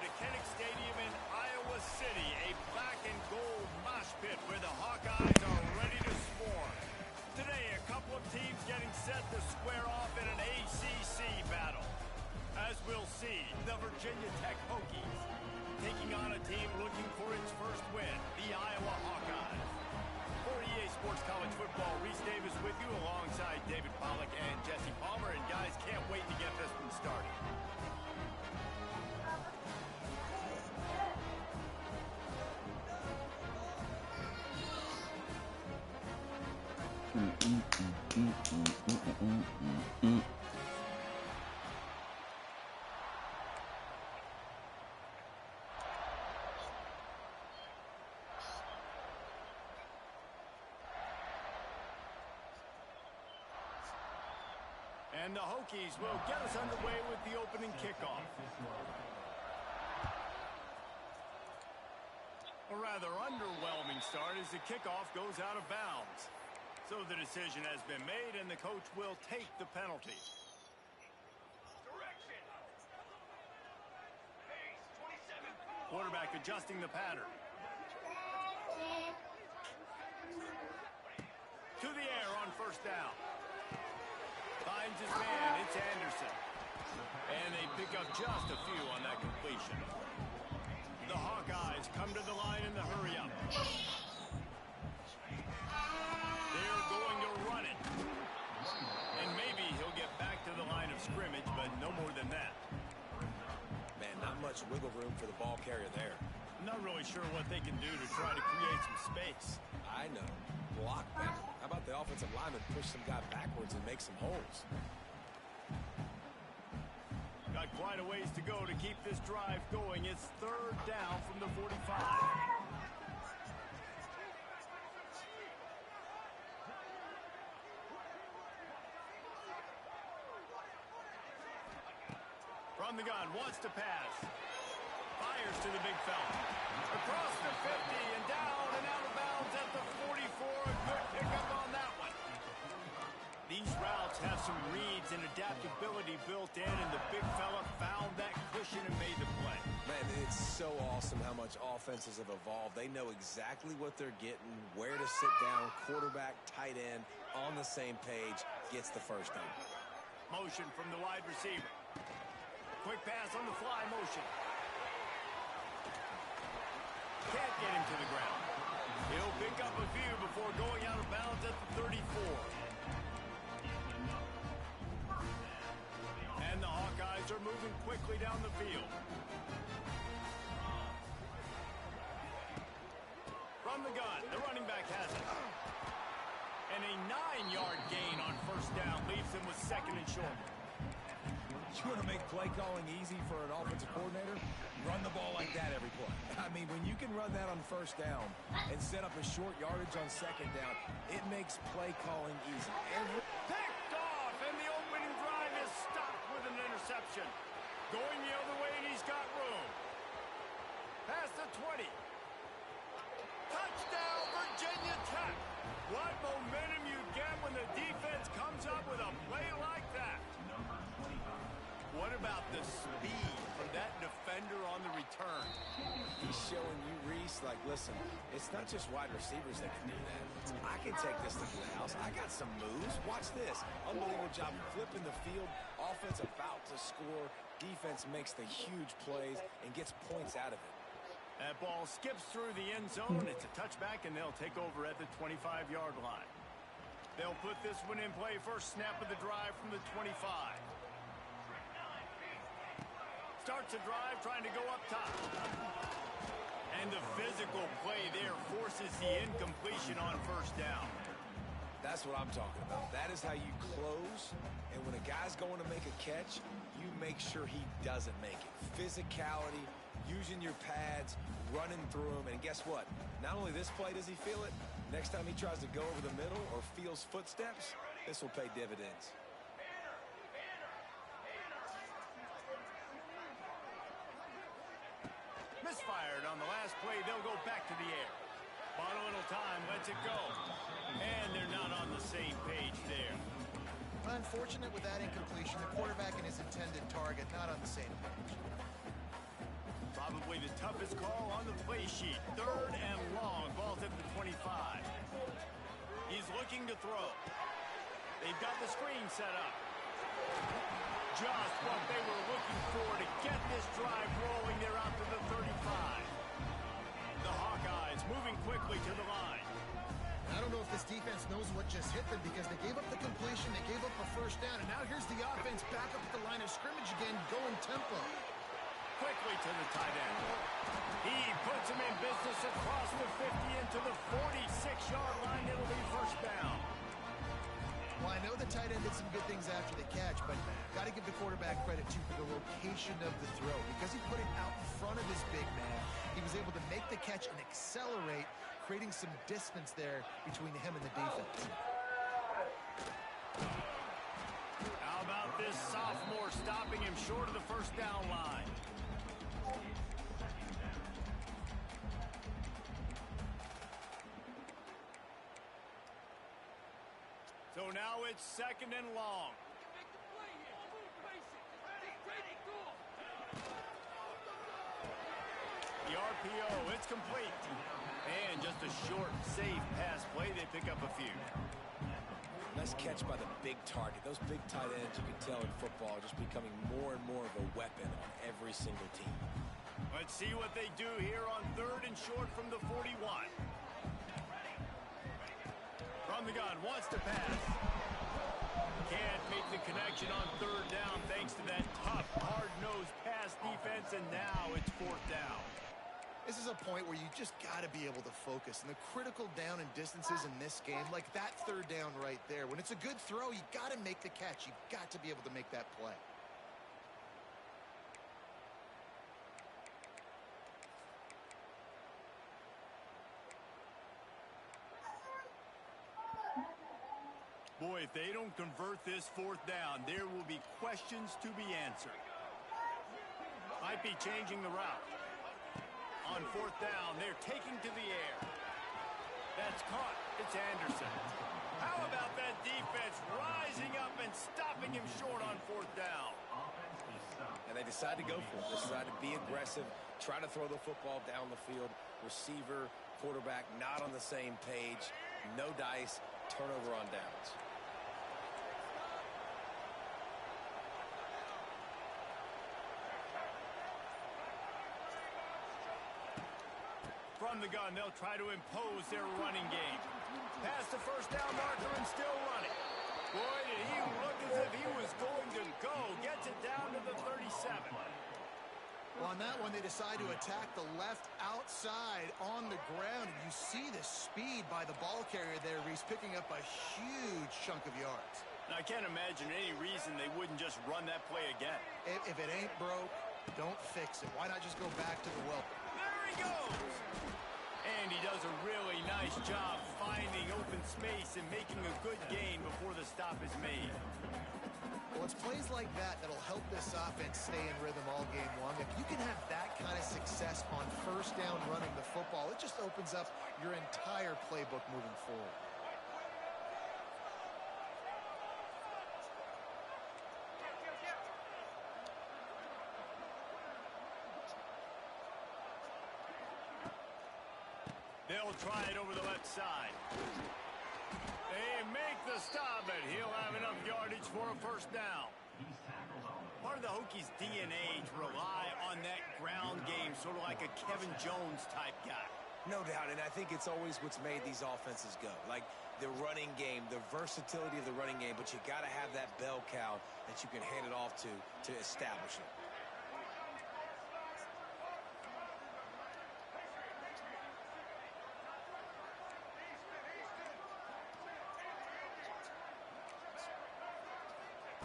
to Kinnick Stadium in Iowa City, a black and gold mosh pit where the Hawkeyes are ready to swarm. Today, a couple of teams getting set to square off in an ACC battle. As we'll see, the Virginia Tech Hokies taking on a team looking for its first win, the Iowa Hawkeyes. For EA Sports College Football, Reese Davis with you alongside David Pollack and Jesse Palmer. And guys, can't wait to get this one started. And the Hokies will get us underway with the opening kickoff. A rather underwhelming start as the kickoff goes out of bounds. So the decision has been made, and the coach will take the penalty. Quarterback adjusting the pattern. To the air on first down. Finds his man, it's Anderson. And they pick up just a few on that completion. The Hawkeyes come to the line in the hurry-up. They're going to run it. And maybe he'll get back to the line of scrimmage, but no more than that. Man, not much wiggle room for the ball carrier there. I'm not really sure what they can do to try to create some space. I know. Block better. How about the offensive lineman push some guy backwards and make some holes? Got quite a ways to go to keep this drive going. It's third down from the 45. From the gun, wants to pass. Fires to the big fella. Across the 50 and down and out of bounds at the 44. A good pickup on that one. These routes have some reads and adaptability built in, and the big fella found that cushion and made the play. Man, it's so awesome how much offenses have evolved. They know exactly what they're getting, where to sit down, quarterback, tight end, on the same page, gets the first down. Motion from the wide receiver. Quick pass on the fly motion. Can't get him to the ground. He'll pick up a few before going out of bounds at the 34. And the Hawkeyes are moving quickly down the field. From the gun, the running back has it. And a 9-yard gain on first down leaves him with second and short. You want to make play calling easy for an offensive coordinator? Run the ball like that every play. I mean, when you can run that on first down and set up a short yardage on second down, it makes play calling easy. Picked off, and the opening drive is stopped with an interception. Going the other way, and he's got room. Past the 20. Touchdown, Virginia Tech. What momentum you get when the defense comes up with a play like that. What about the speed from that defender on the return? He's showing you, Reese, like, listen, it's not just wide receivers that can do that. I can take this to the house. I got some moves. Watch this. Unbelievable job flipping the field. Offense about to score. Defense makes the huge plays and gets points out of it. That ball skips through the end zone. It's a touchback, and they'll take over at the 25-yard line. They'll put this one in play first snap of the drive from the 25. Starts a drive trying to go up top. And the physical play there forces the incompletion on first down. That's what I'm talking about. That is how you close. And when a guy's going to make a catch, you make sure he doesn't make it. Physicality, using your pads, running through them. And guess what? Not only this play does he feel it, next time he tries to go over the middle or feels footsteps, this will pay dividends. Misfired on the last play. They'll go back to the air. Bought a little time, lets it go. And they're not on the same page there. Unfortunate with that incompletion. The quarterback and his intended target not on the same page. probably the toughest call on the play sheet. 3rd and long. Ball's at the 25. He's looking to throw. They've got the screen set up. Just what they were looking for to get this drive rolling. They're out to the 35. The Hawkeyes moving quickly to the line. I don't know if this defense knows what just hit them because they gave up the completion, they gave up a 1st down, and now here's the offense back up at the line of scrimmage again, going tempo. Quickly to the tight end. He puts him in business across the 50 into the 46-yard line. It'll be 1st down. Well, I know the tight end did some good things after the catch, but got to give the quarterback credit, too, for the location of the throw. Because he put it out in front of his big man, he was able to make the catch and accelerate, creating some distance there between him and the defense. How about this sophomore stopping him short of the 1st down line? So now it's 2nd and long. The RPO, it's complete. And just a short, safe pass play. They pick up a few. Nice catch by the big target. Those big tight ends, you can tell in football, are just becoming more and more of a weapon on every single team. Let's see what they do here on 3rd and short from the 41. From the gun, wants to pass. Can't make the connection on 3rd down thanks to that tough, hard-nosed pass defense, and now it's 4th down. This is a point where you just got to be able to focus. And the critical down and distances in this game, like that 3rd down right there, when it's a good throw, you got to make the catch. You've got to be able to make that play. Boy, if they don't convert this 4th down, there will be questions to be answered. Might be changing the route. On 4th down, they're taking to the air. That's caught. It's Anderson. How about that defense rising up and stopping him short on 4th down? And they decide to go for it. They decide to be aggressive, try to throw the football down the field. Receiver, quarterback not on the same page. No dice. Turnover on downs. From the gun, they'll try to impose their running game. Past the 1st down marker and still running. Boy, did he look as if he was going to go. Gets it down to the 37. Well, on that one, they decide to attack the left outside on the ground. And you see the speed by the ball carrier there, Reese, picking up a huge chunk of yards. Now, I can't imagine any reason they wouldn't just run that play again. If it ain't broke, don't fix it. Why not just go back to the well? There he goes! And he does a really nice job finding open space and making a good gain before the stop is made. Well, it's plays like that that'll help this offense stay in rhythm all game long. If you can have that kind of success on 1st down running the football, it just opens up your entire playbook moving forward. They'll try it over the left side. They make the stop, but he'll have enough yardage for a 1st down. Part of the Hokies' DNA to rely on that ground game, sort of like a Kevin Jones type guy. No doubt, and I think it's always what's made these offenses go. Like the running game, the versatility of the running game, but you got to have that bell cow that you can hand it off to establish it.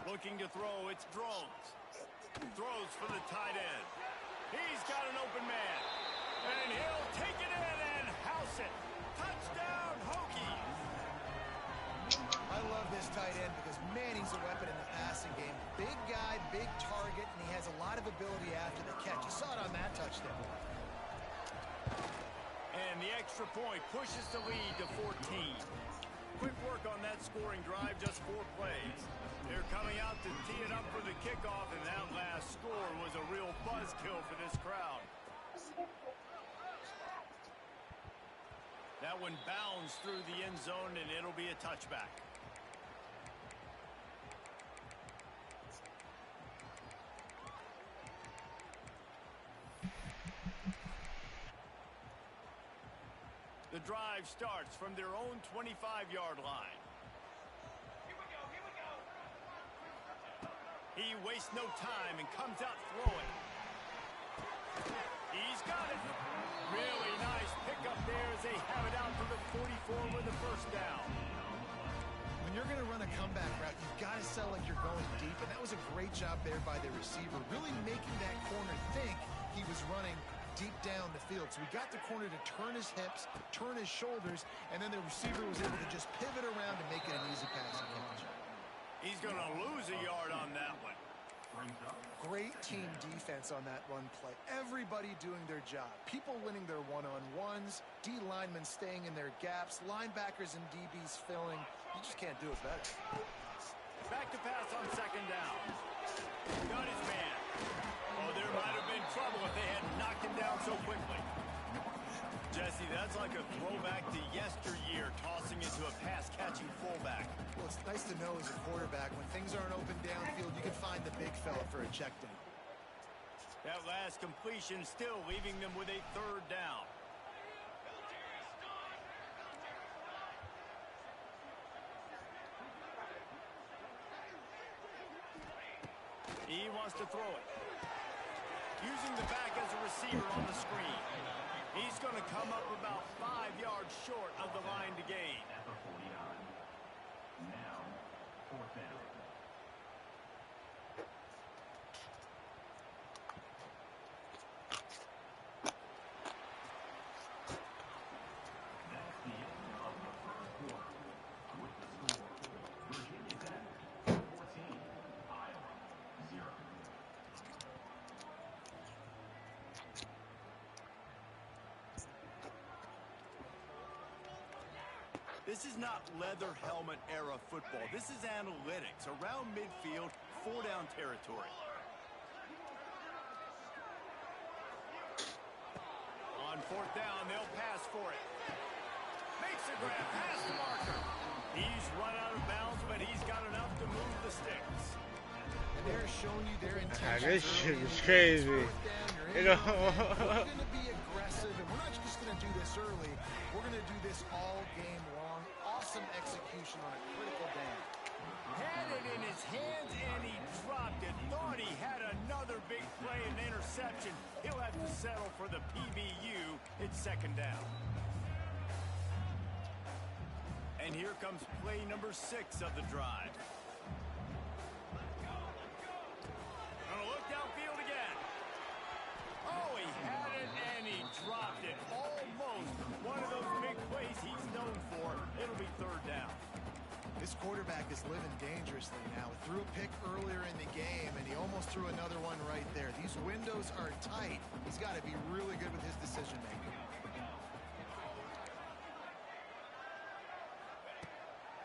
Looking to throw, it's Drones. Throws for the tight end. He's got an open man. And he'll take it in and house it. Touchdown, Hokies. I love this tight end because, man, he's a weapon in the passing game. Big guy, big target, and he has a lot of ability after the catch. You saw it on that touchdown. And the extra point pushes the lead to 14. Quick work on that scoring drive, just 4 plays. They're coming out to tee it up for the kickoff, and that last score was a real buzzkill for this crowd. That one bounds through the end zone, and it'll be a touchback. The drive starts from their own 25-yard line. He wastes no time and comes out throwing. He's got it. Really nice pickup there as they have it out to the 44 with the first down. When you're going to run a comeback route, you've got to sell like you're going deep, and that was a great job there by the receiver, really making that corner think he was running deep down the field. So he got the corner to turn his hips, turn his shoulders, and then the receiver was able to just pivot around and make it an easy pass and catch. He's going to lose a yard on that one. Great team defense on that run play. Everybody doing their job. People winning their one-on-ones, D linemen staying in their gaps, linebackers and DBs filling. You just can't do it better. Back to pass on second down. Got his man. Oh, there might have been trouble if they had knocked him down so quickly. Jesse, that's like a throwback to yesteryear, tossing into a pass-catching fullback. Well, it's nice to know as a quarterback, when things aren't open downfield, you can find the big fella for a check down. That last completion still leaving them with a third down. He wants to throw it. Using the back as a receiver on the screen. He's going to come up about 5 yards short of the line to gain. At the 49. Now, fourth down. That's the end of the first quarter. With the score, Virginia Tech 14, Iowa 0. This is not leather helmet era football. This is analytics. Around midfield, 4-down territory. On fourth down, they'll pass for it. Makes a grab, past the marker. He's run out of bounds, but he's got enough to move the sticks. And they're showing you their intentions. This shit is crazy. You know. We're going to be aggressive, and we're not just going to do this early. We're going to do this all game long. Awesome execution on a critical down. Had it in his hands, and he dropped it. Thought he had another big play and interception. He'll have to settle for the PBU. It's second down. And here comes play number 6 of the drive. Gonna look downfield again. Oh, he had it and he dropped it. Almost one of those big plays he's known for. It'll be third down. This quarterback is living dangerously now. Threw a pick earlier in the game, and he almost threw another one right there. These windows are tight. He's got to be really good with his decision-making.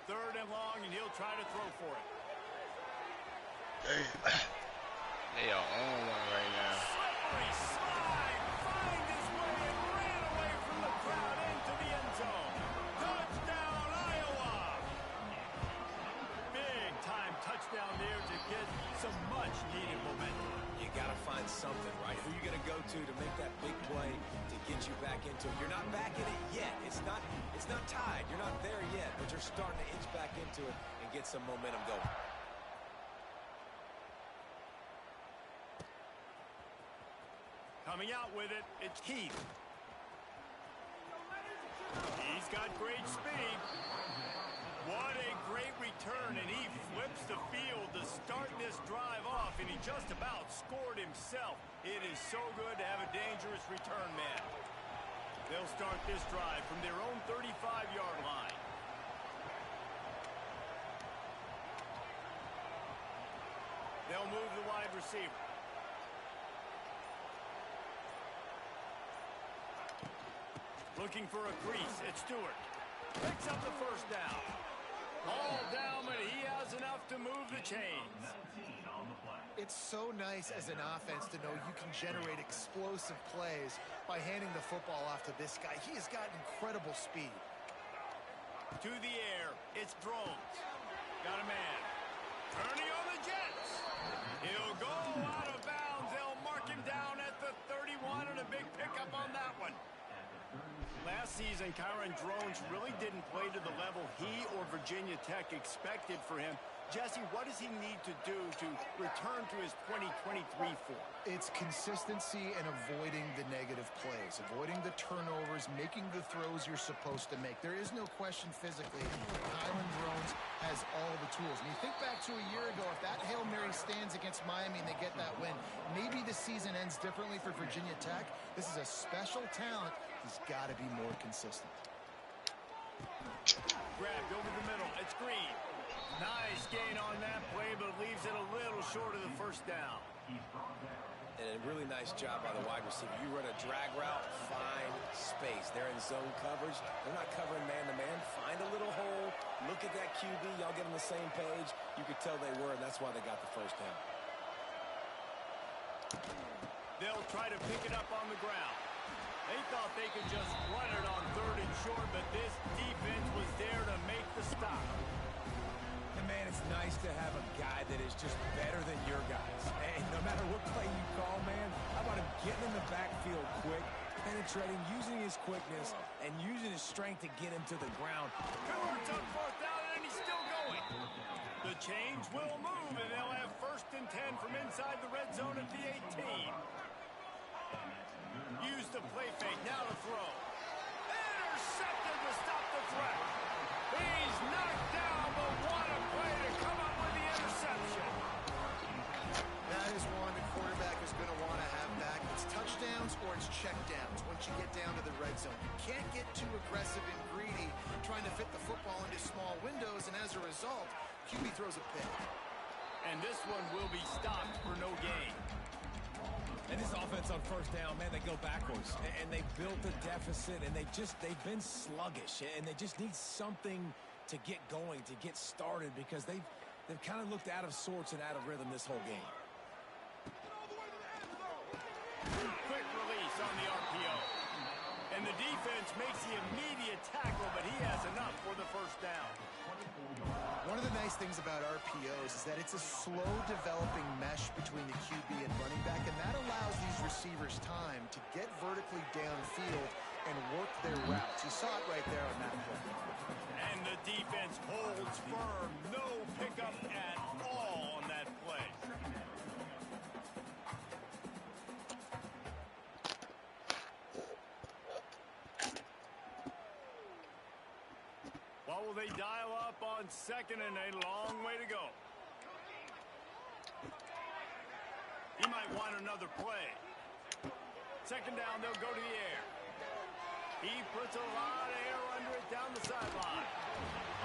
Third and long, and he'll try to throw for it. They are on one right now. Slippery slide, find his way and ran away from the crowd into the end zone. Touchdown, Iowa! Big time touchdown there to get some much needed momentum. You got to find something, right? Who you going to go to make that big play to get you back into it? You're not back in it yet. It's not tied. You're not there yet, but you're starting to inch back into it and get some momentum going. Coming out with it, it's Keith. He's got great speed. What a great return, and he flips the field to start this drive off, and he just about scored himself. It is so good to have a dangerous return man. They'll start this drive from their own 35-yard line. They'll move the wide receiver. Looking for a crease, it's Stewart. Picks up the first down. All down, but he has enough to move the chains. It's so nice as an offense to know you can generate explosive plays by handing the football off to this guy. He has got incredible speed. To the air, it's Drones. Got a man. Ernie on the Jets. He'll go out of bounds. They'll mark him down at the 31, and a big pickup on that one. Last season, Kyron Drones really didn't play to the level he or Virginia Tech expected for him. Jesse, what does he need to do to return to his 2023 form? It's consistency and avoiding the negative plays, avoiding the turnovers, making the throws you're supposed to make. There is no question physically, Kyron Drones has all the tools. And you think back to a year ago, if that Hail Mary stands against Miami and they get that win, maybe the season ends differently for Virginia Tech. This is a special talent. He's got to be more consistent. Grabbed over the middle. It's Green. Nice gain on that play, but leaves it a little short of the first down. And a really nice job by the wide receiver. You run a drag route, find space. They're in zone coverage. They're not covering man-to-man. Find a little hole. Look at that QB. Y'all get on the same page. You could tell they were, and that's why they got the first down. They'll try to pick it up on the ground. They thought they could just run it on 3rd and short, but this defense was there to make the stop. And man, it's nice to have a guy that is just better than your guys. And no matter what play you call, man, how about him getting in the backfield quick, penetrating, using his quickness, and using his strength to get him to the ground. Coons on 4th down, and he's still going. The chains will move, and they'll have 1st and 10 from inside the red zone at the 18. Use the play fake, now to throw. Intercepted to stop the threat. He's knocked down, but what a play to come up with the interception. That is one the quarterback is going to want to have back. It's touchdowns or it's checkdowns once you get down to the red zone. You can't get too aggressive and greedy trying to fit the football into small windows, and as a result, QB throws a pick. And this one will be stopped for no gain. And this offense on 1st down, man, they go backwards. And they built a deficit, and they've been sluggish. And they just need something to get going, to get started, because they've kind of looked out of sorts and out of rhythm this whole game. Quick release on the RPO. And the defense makes the immediate tackle, but he has enough for the 1st down. One of the nice things about RPOs is that it's a slow developing mesh between the QB and running back, and that allows these receivers time to get vertically downfield and work their routes. You saw it right there on that play. And the defense holds firm. No pickup at all on that play. What will they dial up on 2nd and a long way to go? He might want another play. 2nd down, they'll go to the air. He puts a lot of air under it down the sideline.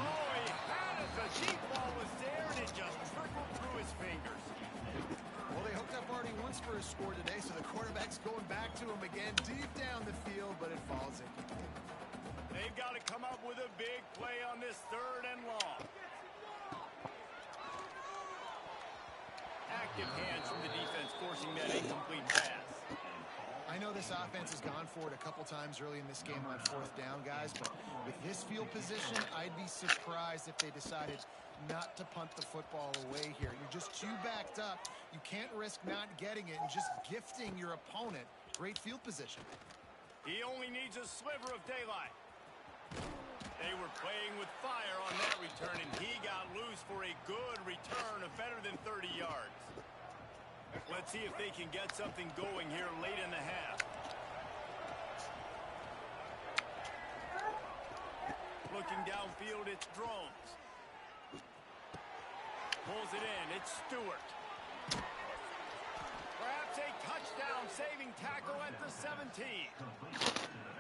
Oh, he had it. The deep ball was there, and it just trickled through his fingers. Well, they hooked up already once for a score today, so the quarterback's going back to him again deep down the field, but it falls incomplete. They've got to come up with a big play on this 3rd and long. Active hands from the defense forcing that incomplete pass. I know this offense has gone for it a couple times early in this game on 4th down, guys, but with this field position, I'd be surprised if they decided not to punt the football away here. You're just too backed up. You can't risk not getting it and just gifting your opponent great field position. He only needs a sliver of daylight. They were playing with fire on that return, and he got loose for a good return of better than 30 yards. Let's see if they can get something going here late in the half. Looking downfield, it's Drones. Pulls it in, it's Stewart. Perhaps a touchdown-saving tackle at the 17.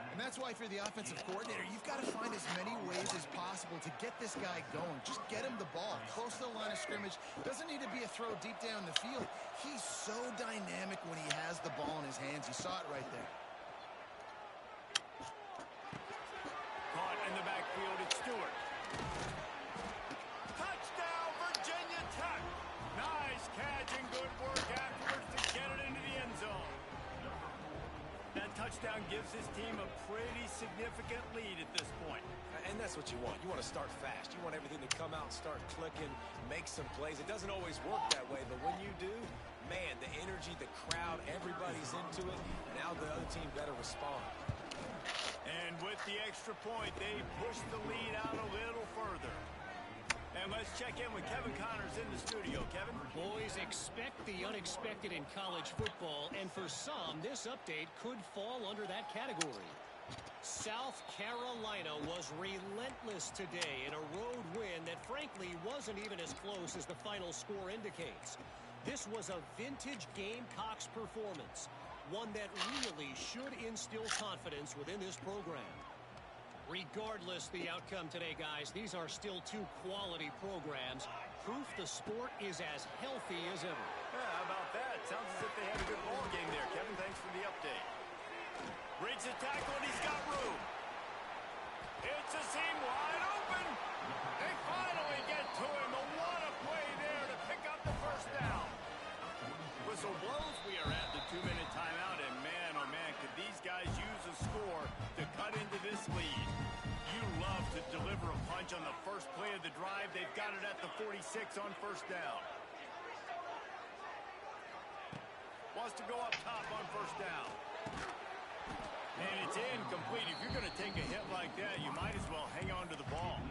And that's why if you're the offensive coordinator, you've got to find as many ways as possible to get this guy going. Just get him the ball close to the line of scrimmage. Doesn't need to be a throw deep down the field. He's so dynamic when he has the ball in his hands. You saw it right there. Caught in the backfield, it's Stewart. Touchdown, Virginia Tech. Nice catch and good work touchdown gives his team a pretty significant lead at this point. And that's what you want. You want to start fast. You want everything to come out, start clicking, make some plays. It doesn't always work that way, but when you do, man, the energy, the crowd, everybody's into it. Now the other team better respond. And with the extra point, they push the lead out a little further. And let's check in with Kevin Connors in the studio. Kevin? Boys, expect the unexpected in college football, and for some, this update could fall under that category. South Carolina was relentless today in a road win that frankly wasn't even as close as the final score indicates. This was a vintage Gamecocks performance, one that really should instill confidence within this program. Regardless the outcome today, guys, these are still two quality programs. Proof the sport is as healthy as ever. Yeah, how about that? Sounds as if they had a good ball game there, Kevin. Thanks for the update. Reads the tackle, and he's got room. It's a seam wide open. They finally get to him. A what a play there to pick up the first down. Whistle blows. We are at the 2-minute timeout, and man, oh man, could these guys use a score to cut into this lead. You love to deliver a punch on the first play of the drive. They've got it at the 46 on first down. Wants to go up top on first down. And it's incomplete. If you're going to take a hit like that, you might as well hang on to the ball.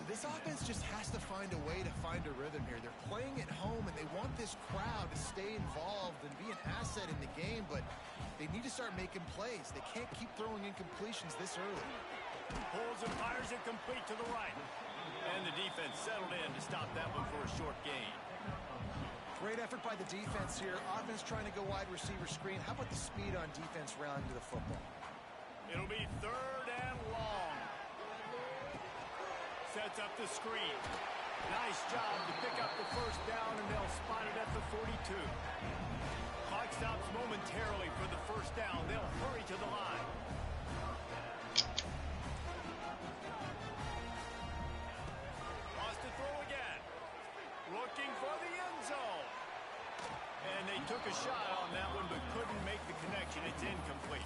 This offense just has to find a way to find a rhythm here. They're playing at home, and they want this crowd to stay involved and be an asset in the game, but they need to start making plays. They can't keep throwing incompletions this early. Pulls and fires it complete to the right. And the defense settled in to stop that one for a short gain. Great effort by the defense here. Offense trying to go wide receiver screen. How about the speed on defense rounding to the football? It'll be 3rd and long. Sets up the screen. Nice job to pick up the first down, and they'll spot it at the 42. Clock stops momentarily for the first down. They'll hurry to the line. Wants to throw again. Looking for the end zone. And they took a shot on that one, but couldn't make the connection. It's incomplete.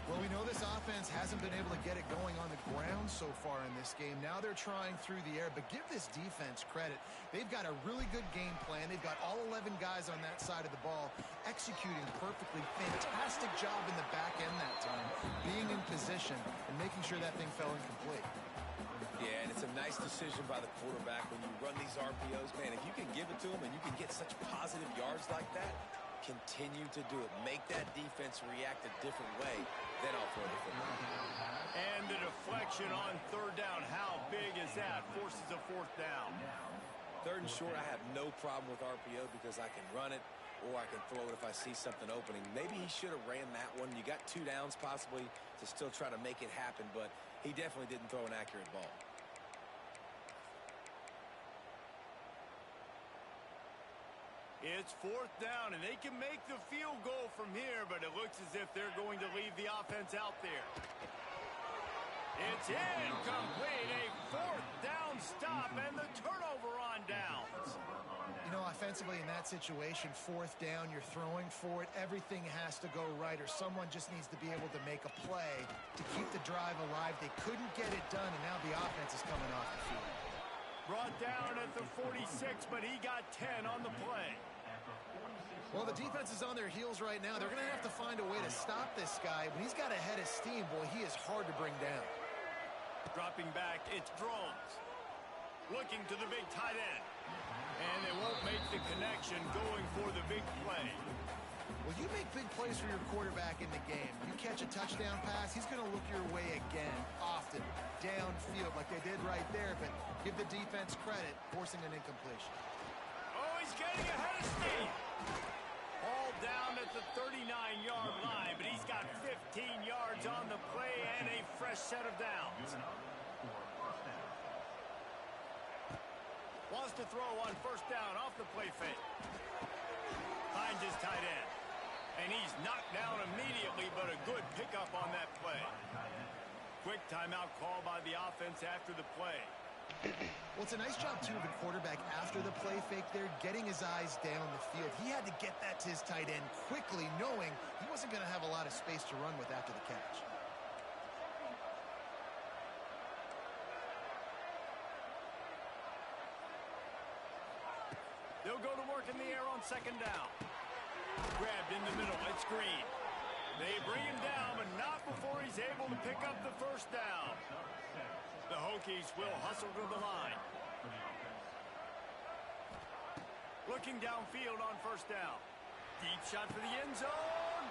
Well, we know this offense hasn't been able to get it going on the ground so far in this game. Now they're trying through the air, but give this defense credit. They've got a really good game plan. They've got all 11 guys on that side of the ball executing perfectly. Fantastic job in the back end that time, being in position and making sure that thing fell incomplete. Yeah, and it's a nice decision by the quarterback when you run these RPOs. Man, if you can give it to them and you can get such positive yards like that, continue to do it. Make that defense react a different way, then I'll throw the football. And the deflection on 3rd down. How big is that? Forces a 4th down. 3rd and short, I have no problem with RPO because I can run it or I can throw it if I see something opening. Maybe he should have ran that one. You got 2 downs possibly to still try to make it happen, but he definitely didn't throw an accurate ball. It's 4th down, and they can make the field goal from here, but it looks as if they're going to leave the offense out there. It's incomplete. A 4th down stop, and the turnover on downs. You know, offensively in that situation, 4th down, you're throwing for it. Everything has to go right, or someone just needs to be able to make a play to keep the drive alive. They couldn't get it done, and now the offense is coming off the field. Brought down at the 46, but he got 10 on the play. Well, the defense is on their heels right now. They're going to have to find a way to stop this guy. When he's got a head of steam, boy, he is hard to bring down. Dropping back, it's Drones. Looking to the big tight end. And they won't make the connection, going for the big play. Well, you make big plays for your quarterback in the game. You catch a touchdown pass, he's going to look your way again, often, downfield like they did right there. But give the defense credit, forcing an incompletion. Oh, he's getting ahead of steam. Ball down at the 39-yard line, but he's got 15 yards on the play and a fresh set of downs. Wants to throw on first down off the play fake. Finds his tight end. And he's knocked down immediately, but a good pickup on that play. Quick timeout call by the offense after the play. Well, it's a nice job, too, of the quarterback after the play fake there, getting his eyes down the field. He had to get that to his tight end quickly, knowing he wasn't going to have a lot of space to run with after the catch. They'll go to work in the air on second down. Grabbed in the middle. It's Green. They bring him down, but not before he's able to pick up the first down. The Hokies will hustle to the line. Looking downfield on first down. Deep shot for the end zone.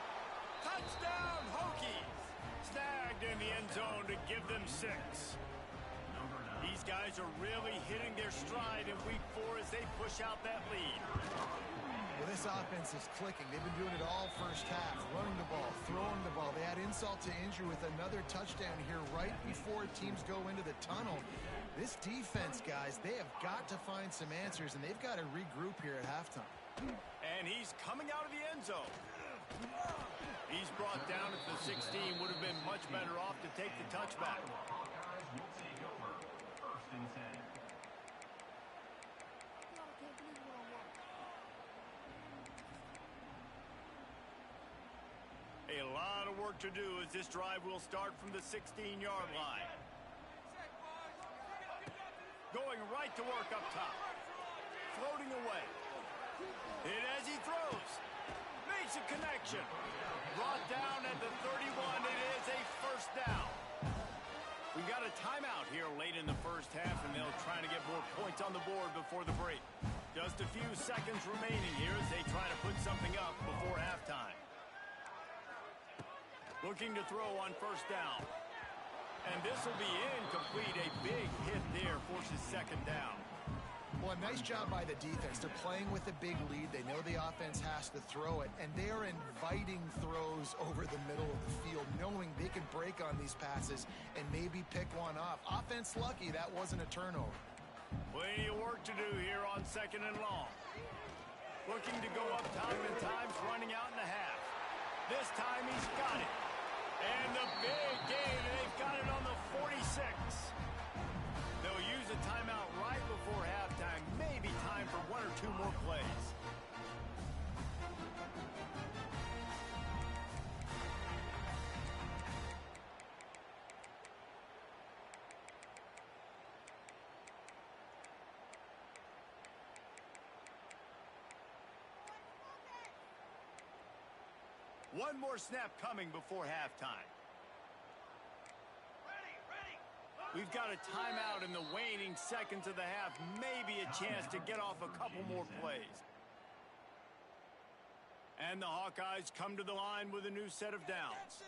Touchdown, Hokies. Snagged in the end zone to give them 6. These guys are really hitting their stride in week 4 as they push out that lead. Well, this offense is clicking. They've been doing it all first half, running the ball, throwing the ball. They had insult to injury with another touchdown here right before teams go into the tunnel. This defense, guys, they have got to find some answers, and they've got to regroup here at halftime. And he's coming out of the end zone. He's brought down at the 16. Would have been much better off to take the touchback. A lot of work to do as this drive will start from the 16-yard line. Going right to work up top. Floating away. Hit as he throws. Makes a connection. Brought down at the 31. It is a first down. We've got a timeout here late in the first half, and they'll try to get more points on the board before the break. Just a few seconds remaining here as they try to put something up before halftime. Looking to throw on first down. And this will be incomplete. A big hit there forces second down. Well, a nice job by the defense. They're playing with a big lead. They know the offense has to throw it, and they are inviting throws over the middle of the field, knowing they can break on these passes and maybe pick one off. Offense lucky that wasn't a turnover. Plenty of work to do here on second and long. Looking to go up time and times, running out in the half. This time he's got it. And the big gain, they've got it on the 46. They'll use a timeout right before halftime. Maybe time for 1 or 2 more plays. One more snap coming before halftime. We've got a timeout in the waning seconds of the half. Maybe a chance to get off a couple more plays. And the Hawkeyes come to the line with a new set of downs.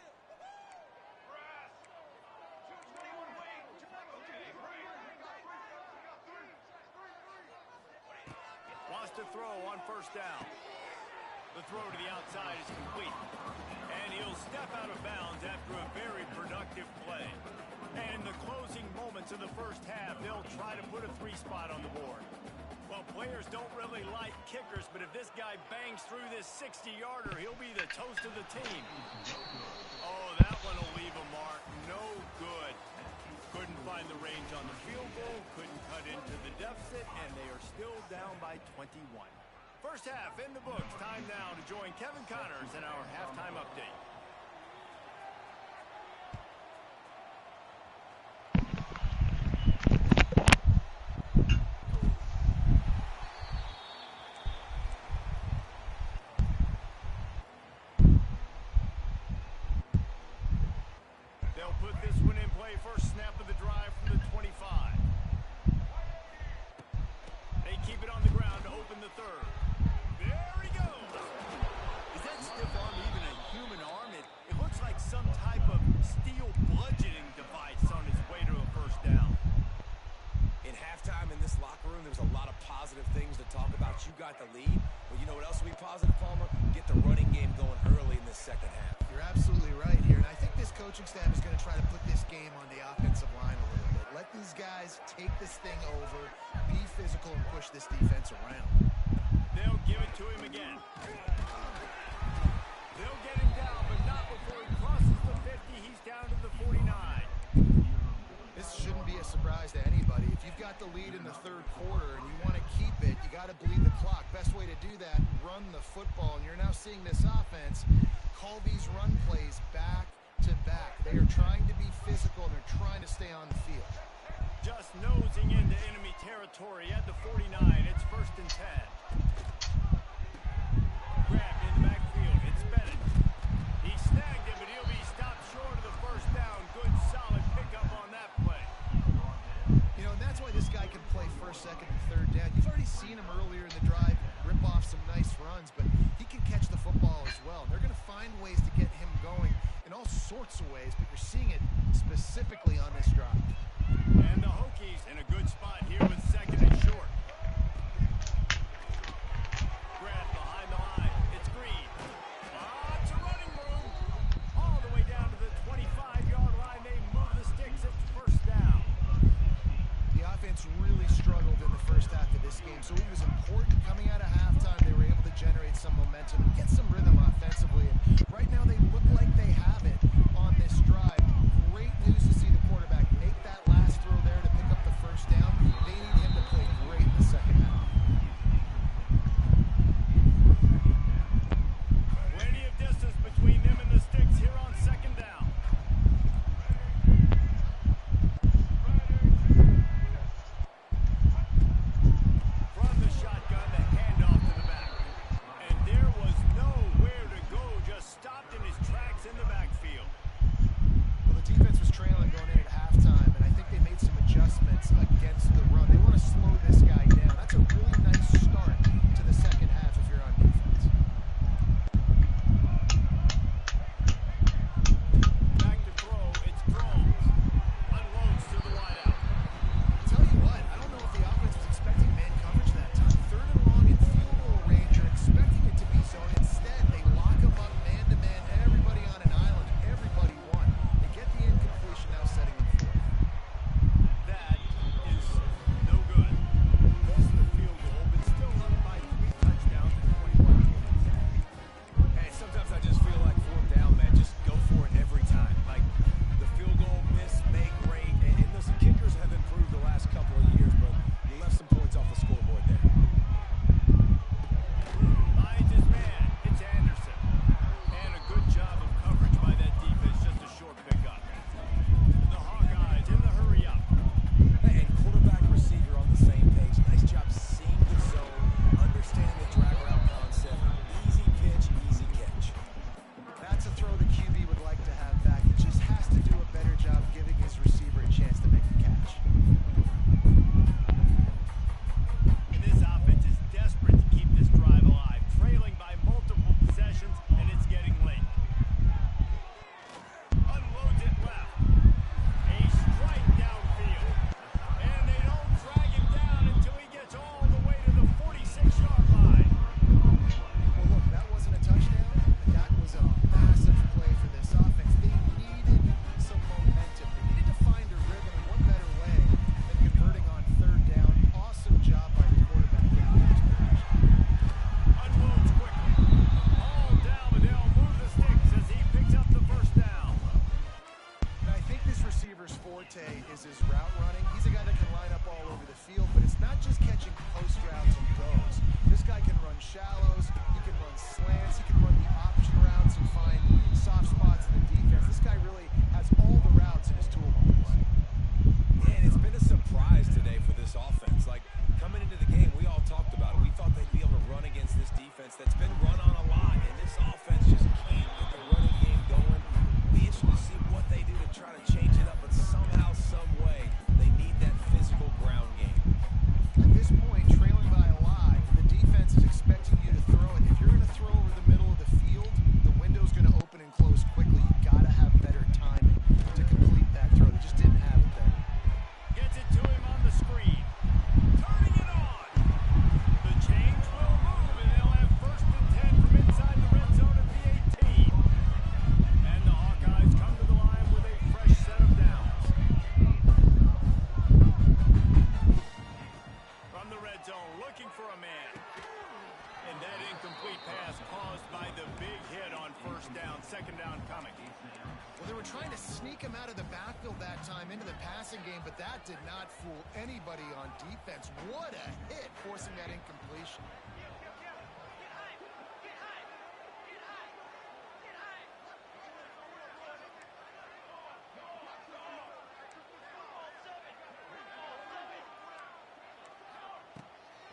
Wants to throw on first down. The throw to the outside is complete. And he'll step out of bounds after a very productive play. And in the closing moments of the first half, they'll try to put a 3-spot on the board. Well, players don't really like kickers, but if this guy bangs through this 60-yarder, he'll be the toast of the team. Oh, that one will leave a mark. No good. Couldn't find the range on the field goal, couldn't cut into the deficit, and they are still down by 21. First half in the books. Time now to join Kevin Connors in our halftime update. They'll put this one in play. First snap of the drive from the 25. They keep it on the ground to open the third. There he goes. Is that stiff arm even a human arm? It looks like some type of steel bludgeoning device on his way to a first down. In halftime in this locker room, there's a lot of positive things to talk about. You got the lead. But you know what else will be positive, Palmer? Get the running game going early in this second half. You're absolutely right here, and I think this coaching staff is going to try to put this game on the offensive line a little bit. Let these guys take this thing over, be physical, and push this defense around. They'll give it to him again. They'll get him down, but not before he crosses the 50. He's down to the 49. This shouldn't be a surprise to anybody. if you've got the lead in the third quarter and you want to keep it, you got to bleed the clock. Best way to do that, run the football. And you're now seeing this offense call these run plays back to back. They are trying to be physical, and they're trying to stay on the field. Just nosing into enemy territory at the 49. It's 1st and 10. Grabbed in the backfield. It's Bennett. He snagged him, but he'll be stopped short of the first down. Good, solid pickup on that play. You know, and that's why this guy can play first, second, and third down. You've already seen him earlier in the drive rip off some nice runs, but he can catch the football as well. And they're going to find ways to get him going in all sorts of ways, but you're seeing it specifically on this drive. And the Hokies in a good spot here with 2nd and short. Grab behind the line. It's Green. Lots of running room. All the way down to the 25-yard line. They move the sticks. It's 1st down. The offense really struggled in the first half of this game, so it was important coming out of halftime. They were able to generate some momentum and get some rhythm offensively. And right now they look like they have it on this drive. Great news to see the quarterback make that last throw there to pick up the first down. They need him to play great in the second half. Plenty of distance between them and the sticks here on 2nd down. From the shotgun, the handoff to the back. And there was nowhere to go, just stopped in his tracks in the backfield. Well, the defense was trailing going in at halftime, and I think they made some adjustments against the run. They want to slow this guy down. That's a really nice start to the second half if you're on defense. Back to throw, it's Groves. Unloads to the wideout. Tell you what, I don't know if the offense was expecting man coverage that time. 3rd and long in field goal range. You're expecting it to be zone. Instead, they lock him up man-to-man. Everybody on an island. Everybody won. They get the incompletion, now setting them forth. That is no good. Goes to the field goal, but still up by 3 touchdowns and 21 points. Hey, sometimes I just feel like 4th down, man. Just go for it every time. Like, the field goal miss, make great. And listen, kickers have improved the last couple of years, but you left some points off the scoreboard there. Finds his man. It's Anderson. And a good job of coverage by that defense. Just a short pickup. The Hawkeyes in the hurry up. And quarterback receiver on the same page. Nice job seeing the zone, understanding the drag route concept. Easy pitch, easy catch. That's a throw the QB would like to have back. He just has to do a better job giving his receiver a chance to make the catch. And this offense is desperate to keep this drive alive. Trailing by multiple possessions, and it's getting late. Unloads it left. A strike downfield. And they don't drag him down until he gets all the way to the 46-yard line. Well, look, that wasn't a touchdown. That was a massive play for this offense. They needed some momentum. They needed to find a rhythm, and what better way than converting on 3rd down. Awesome job by the quarterback getting into position. Unloads quickly. All down, but they'll move the sticks as he picks up the first down. Now, I think this receiver's forte is his route running. He's a guy that can line up all over the field, but it's not just catching post routes and goes. This guy can run shallows, he can run slants, he can run the option routes and find soft spots in the defense. This guy really has all the routes in his toolbox. And it's been a surprise today for this offense. Like, coming into the game, we all talked about it. We thought they'd be able to run against this defense that's been run on a lot, and this offense just can't get the running game going. Be interested to see what they do to try to change it up, but somehow, some way, they need that physical ground game. At this point, trailing by a lot, the defense is expecting you to throw it. If you're going to throw over the middle of the field, the window's going to open and close quickly. You got to have better timing to complete that throw. drove that time into the passing game, but that did not fool anybody on defense. What a hit, forcing that incompletion.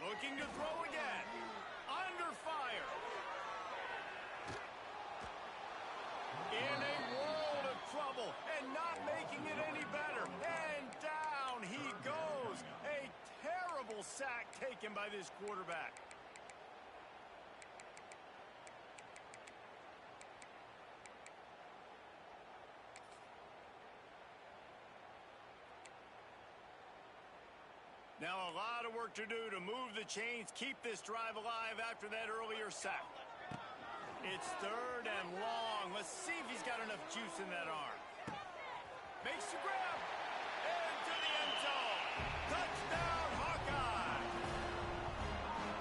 Looking to throw again. Under fire. In a world of trouble and not making it any better. And down he goes. A terrible sack taken by this quarterback. Now a lot of work to do to move the chains, keep this drive alive after that earlier sack. It's third and long. Let's see if he's got enough juice in that arm. Makes the grab. Into the end zone. Touchdown, Hawkeye.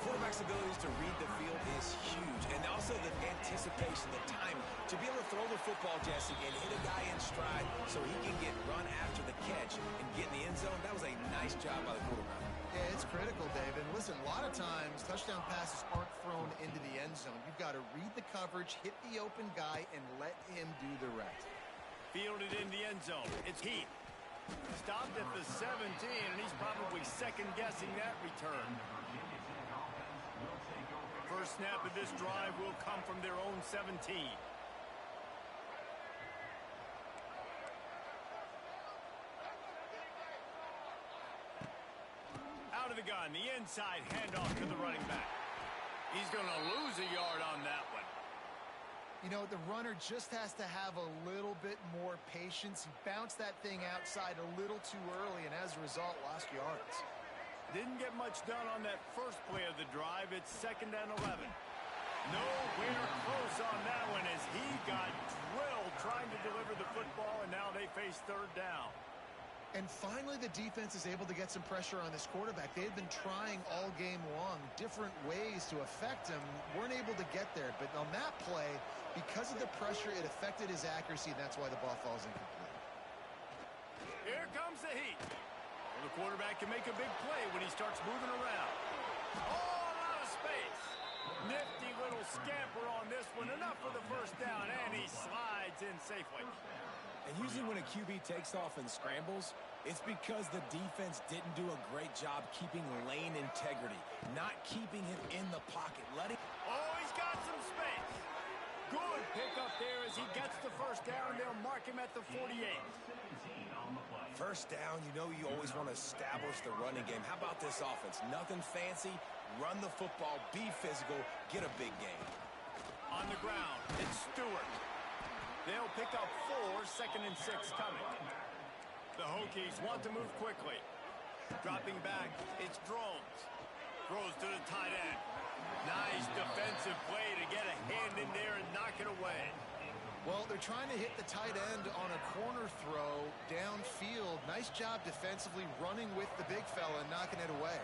Quarterback's abilities to read the field is huge. And also the anticipation, the timing. To be able to throw the football, Jesse, and hit a guy in stride so he can get run after the catch and get in the end zone, that was a nice job by the quarterback. Yeah, it's critical, David. Listen, a lot of times touchdown passes aren't thrown into the end zone. You've got to read the coverage, hit the open guy, and let him do the rest. Fielded in the end zone. It's Heath. Stopped at the 17, and he's probably second-guessing that return. First snap of this drive will come from their own 17. Out of the gun, the inside handoff to the running back. He's going to lose a yard on that one. You know, the runner just has to have a little bit more patience. He bounced that thing outside a little too early, and as a result, lost yards. Didn't get much done on that first play of the drive. It's 2nd and 11. Nowhere close on that one as he got drilled trying to deliver the football, and now they face 3rd down. And finally, the defense is able to get some pressure on this quarterback. They had been trying all game long, different ways to affect him, weren't able to get there. But on that play, because of the pressure, it affected his accuracy, and that's why the ball falls incomplete. Here comes the heat. Well, the quarterback can make a big play when he starts moving around. All out of space. Nifty little scamper on this one. Enough for the first down, and he slides in safely. And usually when a QB takes off and scrambles, it's because the defense didn't do a great job keeping lane integrity, not keeping him in the pocket, letting... Oh, he's got some space. Good pickup there as he gets the first down. They'll mark him at the 48. First down, you know you always want to establish the running game. How about this offense? Nothing fancy. Run the football, be physical, get a big game. On the ground, it's Stewart. They'll pick up 4, 2nd and 6 coming. The Hokies want to move quickly. Dropping back, it's Drones. Throws to the tight end. Nice defensive play to get a hand in there and knock it away. Well, they're trying to hit the tight end on a corner throw downfield. Nice job defensively running with the big fella and knocking it away.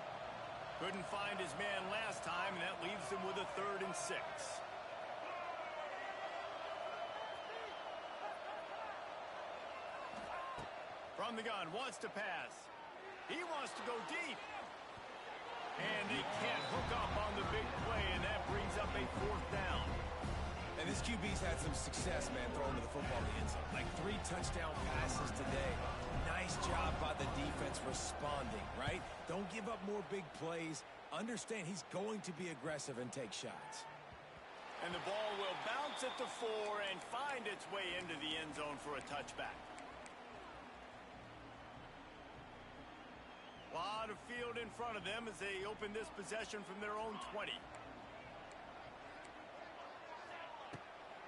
Couldn't find his man last time, and that leaves them with a 3rd and 6. From the gun, wants to pass. He wants to go deep. And he can't hook up on the big play, and that brings up a 4th down. And this QB's had some success, man, throwing to the football in the end zone. Like 3 touchdown passes today. Nice job by the defense responding, right? Don't give up more big plays. Understand he's going to be aggressive and take shots. And the ball will bounce at the 4 and find its way into the end zone for a touchback. A lot of field in front of them as they open this possession from their own 20.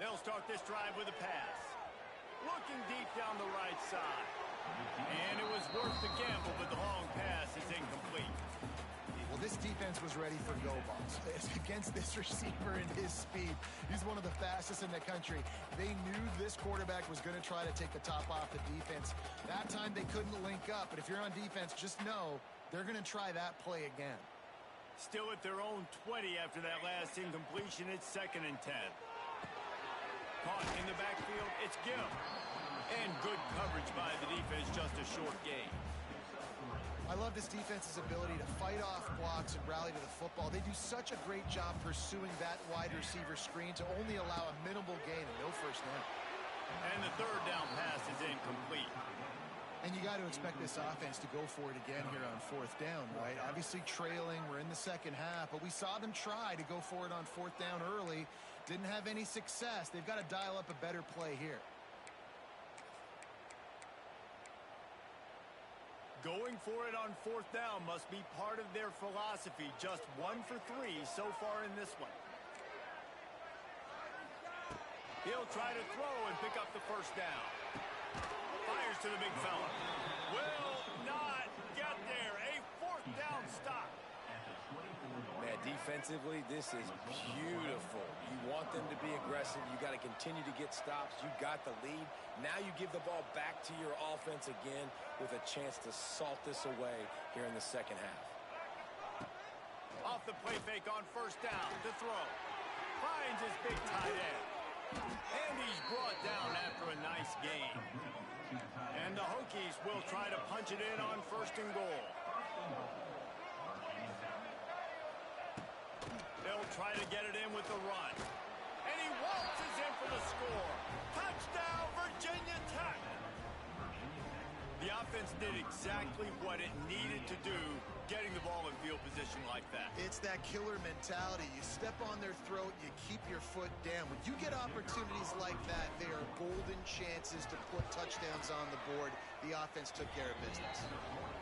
They'll start this drive with a pass. Looking deep down the right side. And it was worth the gamble, but the long pass is incomplete. Well, this defense was ready for go balls. Against this receiver and his speed, he's one of the fastest in the country. They knew this quarterback was going to try to take the top off the defense. That time they couldn't link up, but if you're on defense, just know they're going to try that play again. Still at their own 20 after that last incompletion. It's 2nd and 10. Caught in the backfield, it's Gill. And good coverage by the defense, just a short gain. I love this defense's ability to fight off blocks and rally to the football. They do such a great job pursuing that wide receiver screen to only allow a minimal gain and no first down. And the third down pass is incomplete. And you got to expect this offense to go for it again here on fourth down, right? Obviously trailing, we're in the second half, but we saw them try to go for it on fourth down early. Didn't have any success. They've got to dial up a better play here. Going for it on fourth down must be part of their philosophy. Just 1 for 3 so far in this one. He'll try to throw and pick up the first down. Fires to the big fella. Will not get there. A fourth down stop. Man, defensively, this is beautiful. You want them to be aggressive. You got to continue to get stops. You got the lead. Now you give the ball back to your offense again with a chance to salt this away here in the second half. Off the play fake on first down to throw. Finds his big tight end. And he's brought down after a nice gain. And the Hokies will try to punch it in on first and goal. They'll try to get it in with the run. And he waltzes in for the score. Touchdown, Virginia Tech. The offense did exactly what it needed to do, getting the ball in field position like that. It's that killer mentality. You step on their throat, you keep your foot down. When you get opportunities like that, they are golden chances to put touchdowns on the board. The offense took care of business.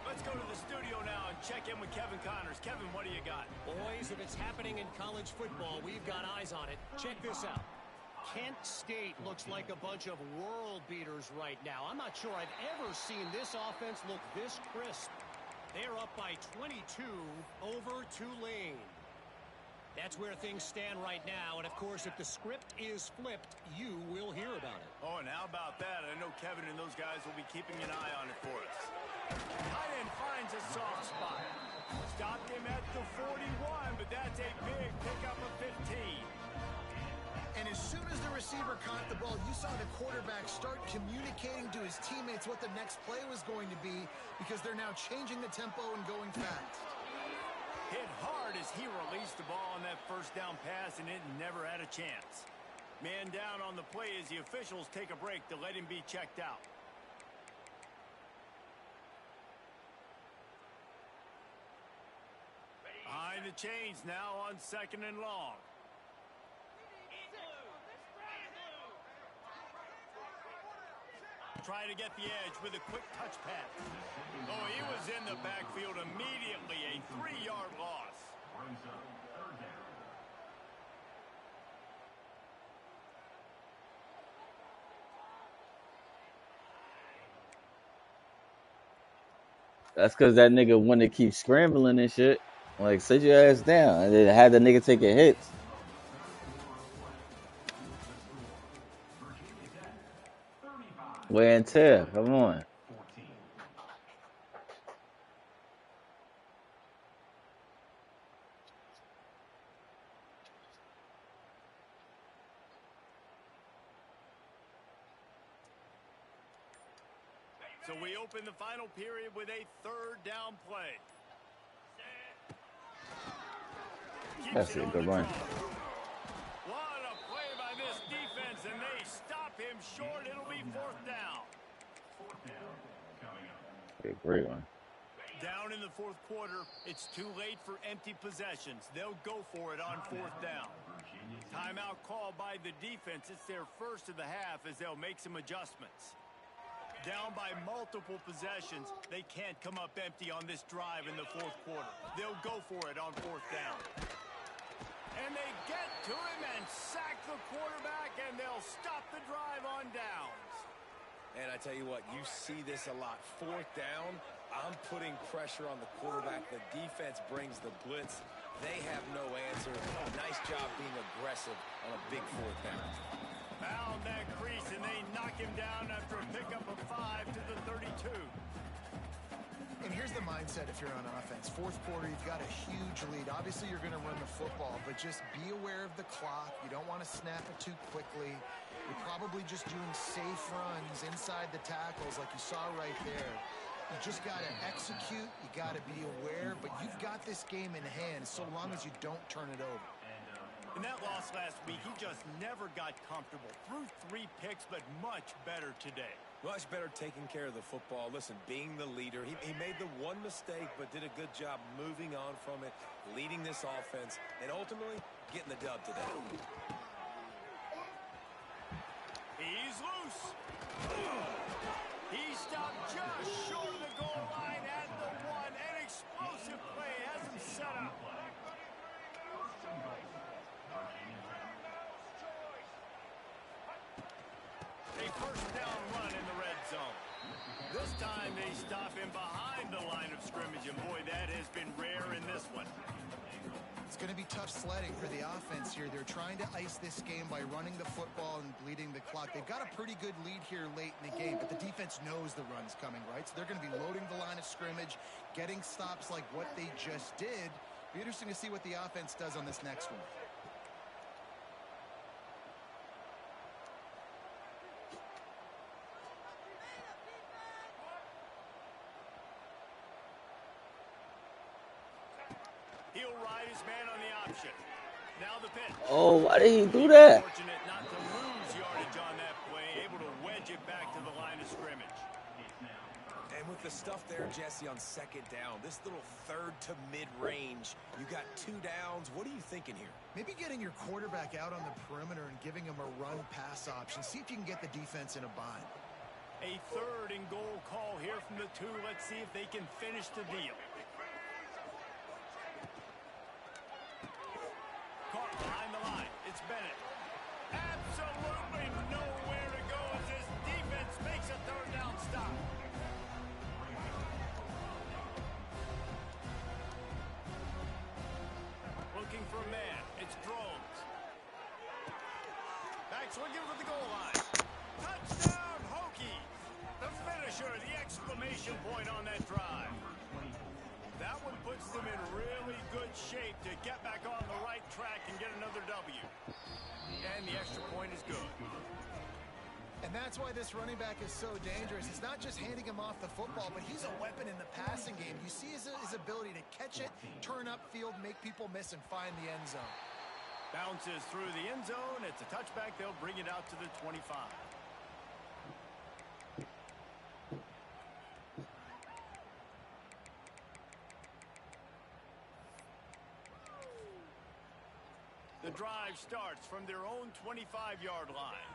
Let's go to the studio now and check in with Kevin Connors. Kevin, what do you got? Boys, if it's happening in college football, we've got eyes on it. Check this out. Kent State looks like a bunch of world beaters right now. I'm not sure I've ever seen this offense look this crisp. They're up by 22 over Tulane. That's where things stand right now. And, of course, if the script is flipped, you will hear about it. Oh, and how about that? I know Kevin and those guys will be keeping an eye on it for us. Tight end finds a soft spot. Stopped him at the 41, but that's a big pickup of 15. And as soon as the receiver caught the ball, you saw the quarterback start communicating to his teammates what the next play was going to be because they're now changing the tempo and going fast. Hit hard as he released the ball on that first down pass, and it never had a chance. Man down on the play as the officials take a break to let him be checked out. Behind the chains now on second and long. Trying to get the edge with a quick touch pass. Oh, he was in the backfield immediately. A 3-yard loss. That's because that nigga wanted to keep scrambling and shit. Like, sit your ass down. And then had the nigga taking hits. Wear and tear. Come on. So we open the final period with a third down play. That's a good run. What a play by this defense, and they stop him short. It'll be fourth down. Okay, great one. Down in the fourth quarter, it's too late for empty possessions. They'll go for it on fourth down. Timeout called by the defense. It's their first of the half as they'll make some adjustments. Down by multiple possessions, they can't come up empty on this drive in the fourth quarter. They'll go for it on fourth down. And they get to him and sack the quarterback, and they'll stop the drive on downs. And I tell you what, you see this a lot. Fourth down, I'm putting pressure on the quarterback. The defense brings the blitz. They have no answer. Nice job being aggressive on a big fourth down. Found that crease, and they knock him down after a pickup of 5 to the 32. And here's the mindset if you're on offense. Fourth quarter, you've got a huge lead. Obviously, you're going to run the football, but just be aware of the clock. You don't want to snap it too quickly. You're probably just doing safe runs inside the tackles like you saw right there. You just got to execute. You got to be aware, but you've got this game in hand so long as you don't turn it over. In that loss last week, he just never got comfortable. Threw 3 picks, but much better today. Much better taking care of the football. Listen, being the leader, he made the one mistake, but did a good job moving on from it, leading this offense, and ultimately getting the dub today. He's loose. He stopped just short of the goal line at the 1. An explosive play has him set up. A first down run in the red zone. This time they stop him behind the line of scrimmage, and boy, that has been rare in this one. It's going to be tough sledding for the offense here. They're trying to ice this game by running the football and bleeding the clock. They've got a pretty good lead here late in the game, but the defense knows the run's coming, right? So they're going to be loading the line of scrimmage, getting stops like what they just did. Be interesting to see what the offense does on this next one. He'll ride his man on the option. Now the pitch. Oh, why did he do that? Fortunate not to lose yardage on that play, able to wedge it back to the line of scrimmage. And with the stuff there, Jesse, on second down, this little third to mid-range, you got 2 downs. What are you thinking here? Maybe getting your quarterback out on the perimeter and giving him a run-pass option. See if you can get the defense in a bind. A 3rd and goal call here from the 2. Let's see if they can finish the deal. Caught behind the line. It's Bennett. Absolutely nowhere to go as his defense makes a 3rd down stop. Looking for a man. It's Drones. Back swinging with the goal line. Touchdown, Hokies. The finisher, the exclamation point on that drive. That one puts them in really good shape to get back on the right track and get another W. And the extra point is good. And that's why this running back is so dangerous. It's not just handing him off the football, but he's a weapon in the passing game. You see his ability to catch it, turn upfield, make people miss, and find the end zone. Bounces through the end zone. It's a touchback. They'll bring it out to the 25. The drive starts from their own 25-yard line.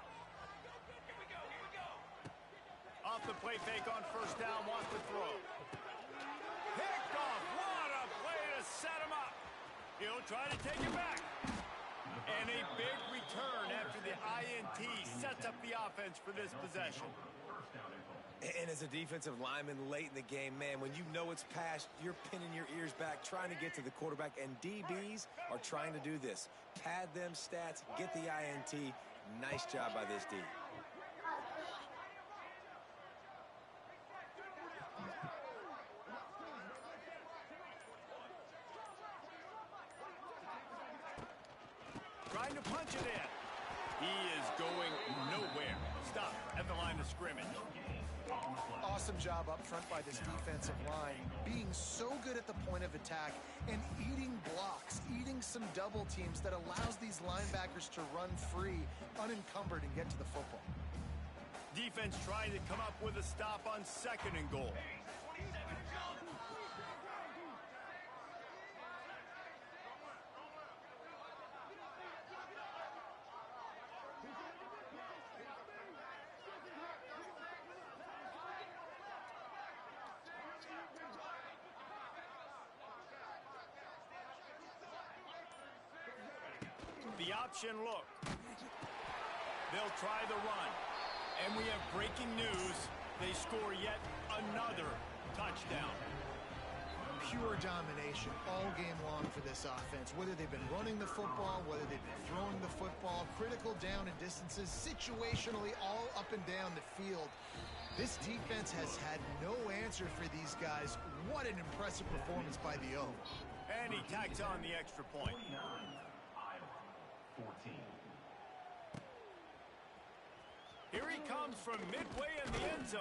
Off the play fake on first down, wants to throw. Picked off. What a play to set him up. He'll try to take it back. And a big return after the INT sets up the offense for this possession. And as a defensive lineman late in the game, man, when you know it's past, you're pinning your ears back, trying to get to the quarterback, and DBs are trying to do this. Pad them stats, get the INT. Nice job by this D. Trying to punch it in. He is going nowhere. Stop at the line of scrimmage. Awesome job up front by this defensive line, being so good at the point of attack and eating blocks, eating some double teams that allows these linebackers to run free, unencumbered, and get to the football. Defense trying to come up with a stop on 2nd and goal. The option look. They'll try the run. And we have breaking news. They score yet another touchdown. Pure domination all game long for this offense. Whether they've been running the football, whether they've been throwing the football, critical down and distances, situationally all up and down the field. This defense has had no answer for these guys. What an impressive performance by the O. And he tacks on the extra point. 14. Here he comes from midway in the end zone.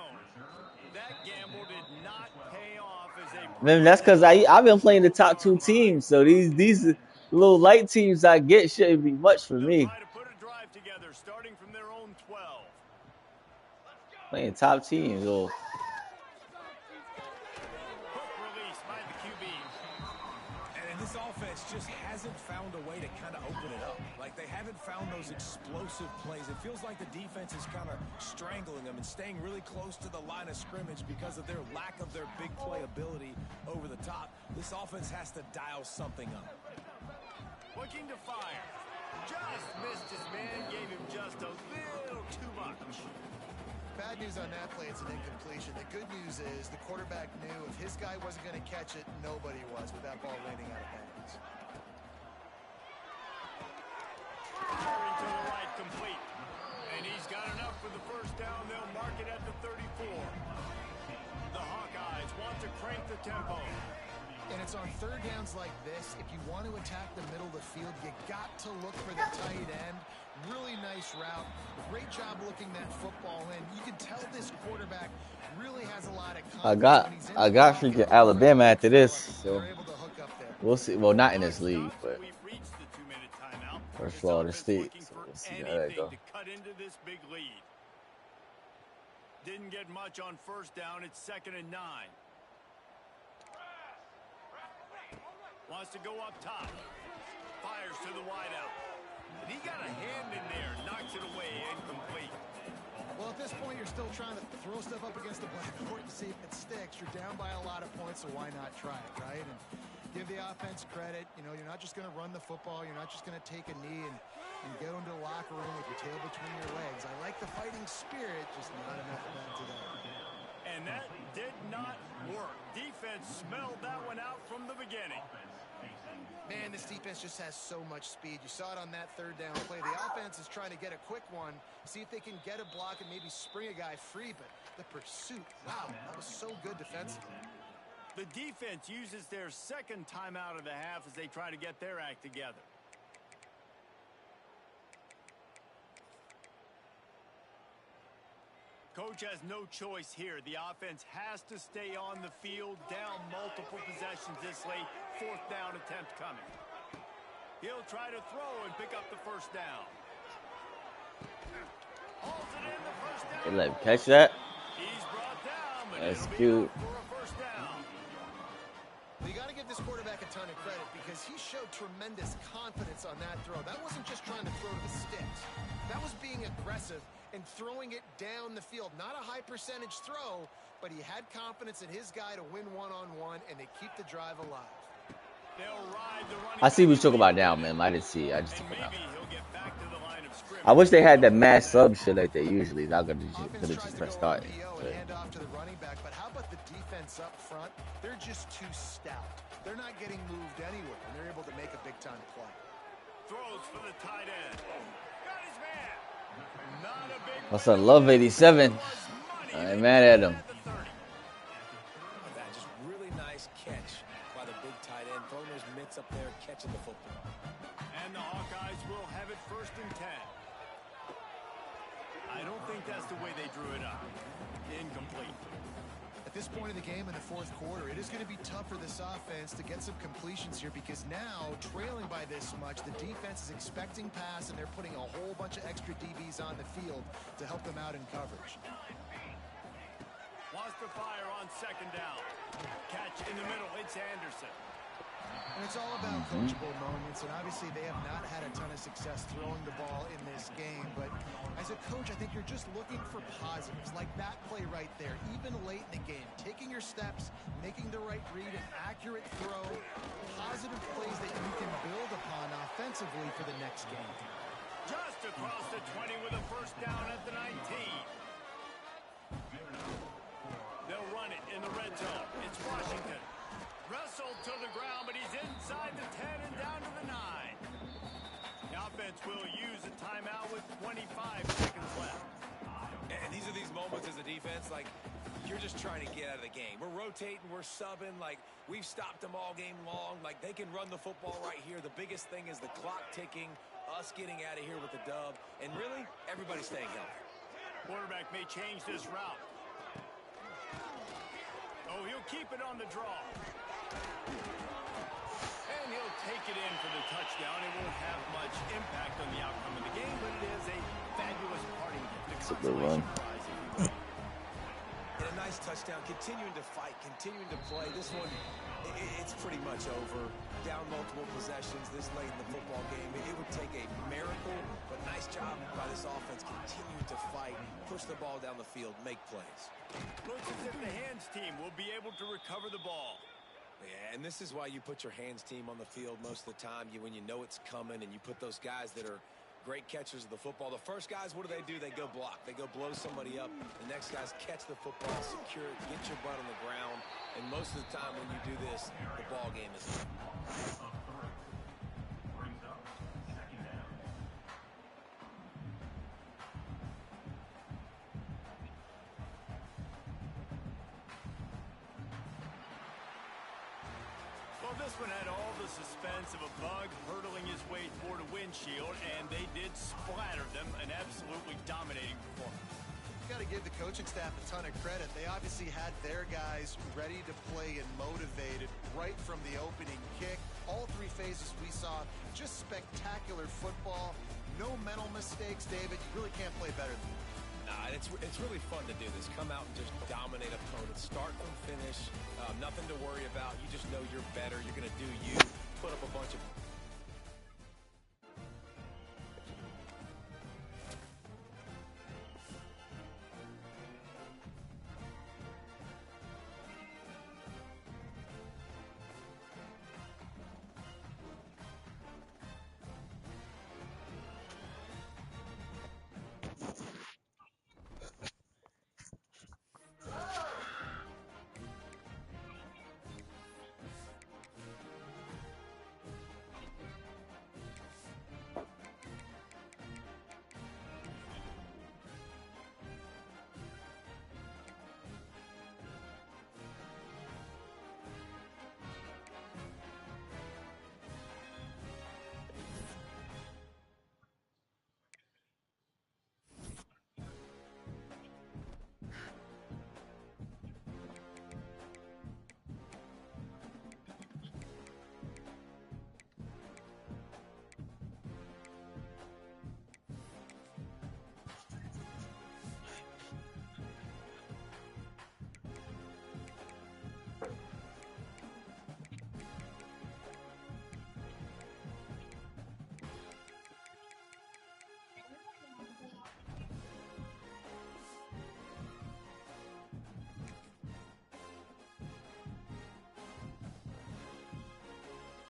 That gamble did not pay off as they... Man, that's because I've been playing the top 2 teams, so these little light teams I get shouldn't be much for They'll me. try to put a drive together, starting from their own 12. Playing top teams, or Quick release by the QB. And this offense just hasn't found a way to kind of open it up. Like, they haven't found those explosive plays. It feels like the defense is kind of strangling them and staying really close to the line of scrimmage because of their lack of their big play ability over the top. This offense has to dial something up. Looking to fire. Just missed his man, gave him just a little too much. Bad news on that play, it's an incompletion. The good news is the quarterback knew if his guy wasn't going to catch it, nobody was with that ball landing out of bounds. Firing to the right, complete. And he's got enough for the first down. They'll mark it at the 34. The Hawkeyes want to crank the tempo. And it's on third downs like this. If you want to attack the middle of the field, you got to look for the tight end. Really nice route. Great job looking that football in. You can tell this quarterback really has a lot of confidence. I got freaking Alabama after this, so They're able to hook up there. we'll see. Well, not in this league, but We've reached the 2-minute timeout. first This Florida offense State. looking So for we'll see how that anything go. to cut into this big lead. Didn't get much on first down. It's 2nd and 9. Wants to go up top. Fires to the wideout. And he got a hand in there. Knocks it away. Incomplete. Well, at this point, you're still trying to throw stuff up against the blackboard to see if it sticks. You're down by a lot of points, so why not try it, right? And give the offense credit. You know, you're not just going to run the football. You're not just going to take a knee and go into the locker room with your tail between your legs. I like the fighting spirit, just not enough of that today. And that did not work. Defense smelled that one out from the beginning. Man, this defense just has so much speed. You saw it on that third down play. The offense is trying to get a quick one, see if they can get a block and maybe spring a guy free, but the pursuit, wow, that was so good defensively. The defense uses their second timeout of the half as they try to get their act together. Coach has no choice here. The offense has to stay on the field, down multiple possessions this late. 4th down attempt coming. He'll try to throw and pick up the first down. Hauls it in the first down. They let him catch that. He's brought down, but That's it'll be cute. enough for a first down. Well, you got to give this quarterback a ton of credit because he showed tremendous confidence on that throw. That wasn't just trying to throw to the sticks. That was being aggressive and throwing it down the field. Not a high percentage throw, but he had confidence in his guy to win one-on-one, and they keep the drive alive. They'll ride the running I see what back. you're talking about now, man. I didn't see it. I just And took it out. maybe he'll get back to the line of scrimmage. I wish they had that mass sub shit like they usually. I could have Offense just tries to pressed go start. RPO and hand off to the running back, but how about the defense up front? They're just too stout. They're not getting moved anywhere, and they're able to make a big-time play. Throws for the tight end. Got his man. Not a big My son love 87. I ain't mad at him. That just really nice catch by the big tight end, throwing those mitts up there, catching the football. And the Hawkeyes will have it 1st and 10. I don't think that's the way they drew it up. Incomplete. At this point in the game in the 4th quarter, it is going to be tough for this offense to get some completions here because now, trailing by this much, the defense is expecting pass, and they're putting a whole bunch of extra DBs on the field to help them out in coverage. Wants to fire on 2nd down. Catch in the middle. It's Anderson. And it's all about coachable moments, and obviously they have not had a ton of success throwing the ball in this game, but as a coach, I think you're just looking for positives, like that play right there, even late in the game, taking your steps, making the right read, an accurate throw, positive plays that you can build upon offensively for the next game. Just across the 20 with a first down at the 19. They'll run it in the red zone. It's Washington. Wrestled to the ground, but he's inside the 10 and down to the 9. The offense will use a timeout with 25 seconds left. And these are these moments as a defense, like, you're just trying to get out of the game. We're rotating, we're subbing, like, we've stopped them all game long. Like, they can run the football right here. The biggest thing is the clock ticking, us getting out of here with the dub, and really, everybody staying healthy. Quarterback may change this route. Oh, he'll keep it on the draw. And he'll take it in for the touchdown. It won't have much impact on the outcome of the game, but it is a fabulous parting gift. It's a good run. Prize, if you will. And a nice touchdown, continuing to fight, continuing to play. This one, it's pretty much over. Down multiple possessions this late in the football game. It would take a miracle, but nice job by this offense continuing to fight, push the ball down the field, make plays. Looks as if the hands team will be able to recover the ball. Yeah, and this is why you put your hands team on the field most of the time. When you know it's coming, and you put those guys that are great catchers of the football. The first guys, what do? They go block. They go blow somebody up. The next guys catch the football, secure it, get your butt on the ground. And most of the time when you do this, the ball game is over. Brings up second down. Well, this one had all the suspense of a bug hurtling his way toward a windshield, and they did splatter them. An absolutely dominating performance. Got to give the coaching staff a ton of credit. They obviously had their guys ready to play and motivated right from the opening kick. All three phases we saw, just spectacular football. No mental mistakes, David. You really can't play better than that. Nah, it's really fun to do this. Come out and just dominate opponents. Start from finish. Nothing to worry about. You just know you're better. You're going to do you. Put up a bunch of